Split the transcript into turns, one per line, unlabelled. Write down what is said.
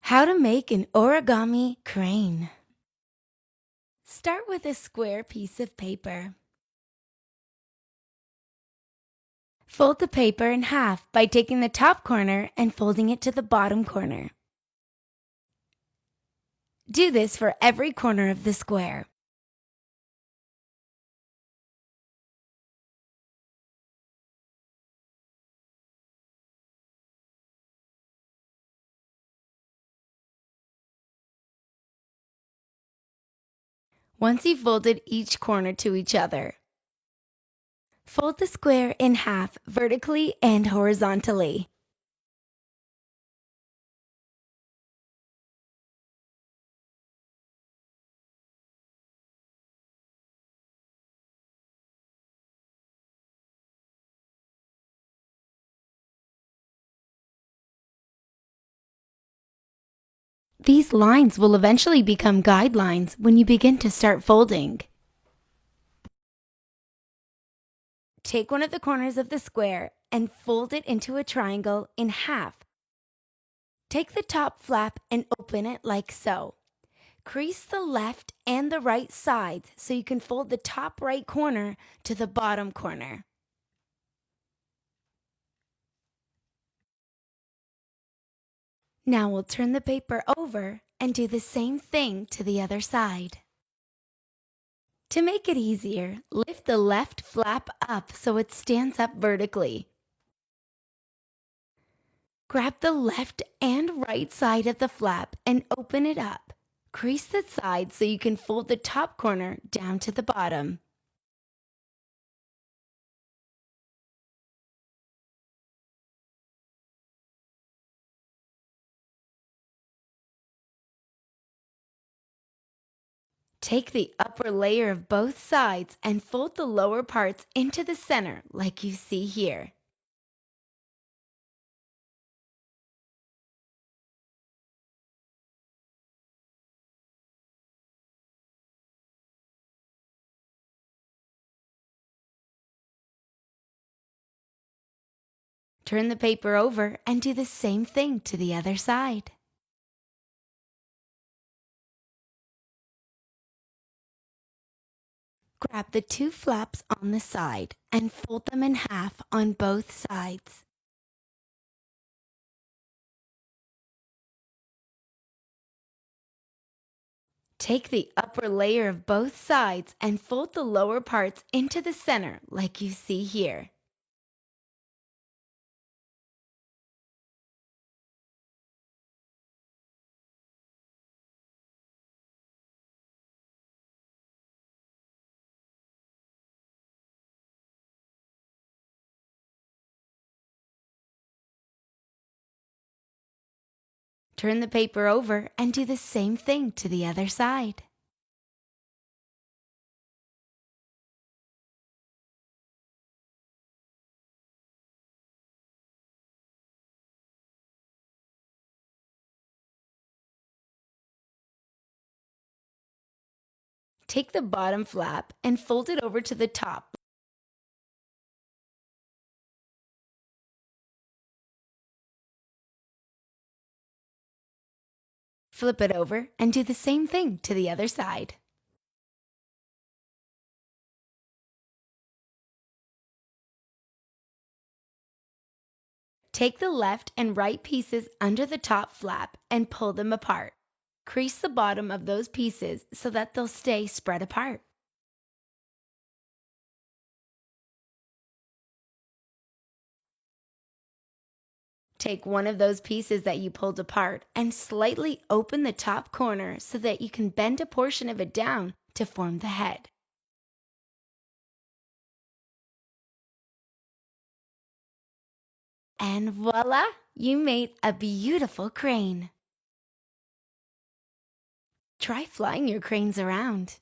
How to make an origami crane. Start with a square piece of paper. Fold the paper in half by taking the top corner and folding it to the bottom corner. Do this for every corner of the square. Once you've folded each corner to each other, fold the square in half vertically and horizontally. These lines will eventually become guidelines when you begin to start folding. Take one of the corners of the square and fold it into a triangle in half. Take the top flap and open it like so. Crease the left and the right sides so you can fold the top right corner to the bottom corner. Now we'll turn the paper over and do the same thing to the other side. To make it easier, lift the left flap up so it stands up vertically. Grab the left and right side of the flap and open it up. Crease the side so you can fold the top corner down to the bottom. Take the upper layer of both sides and fold the lower parts into the center like you see here. Turn the paper over and do the same thing to the other side. Grab the two flaps on the side and fold them in half on both sides. Take the upper layer of both sides and fold the lower parts into the center like you see here. Turn the paper over and do the same thing to the other side. Take the bottom flap and fold it over to the top. Flip it over and do the same thing to the other side. Take the left and right pieces under the top flap and pull them apart. Crease the bottom of those pieces so that they'll stay spread apart. Take one of those pieces that you pulled apart and slightly open the top corner so that you can bend a portion of it down to form the head. And voila, you made a beautiful crane. Try flying your cranes around.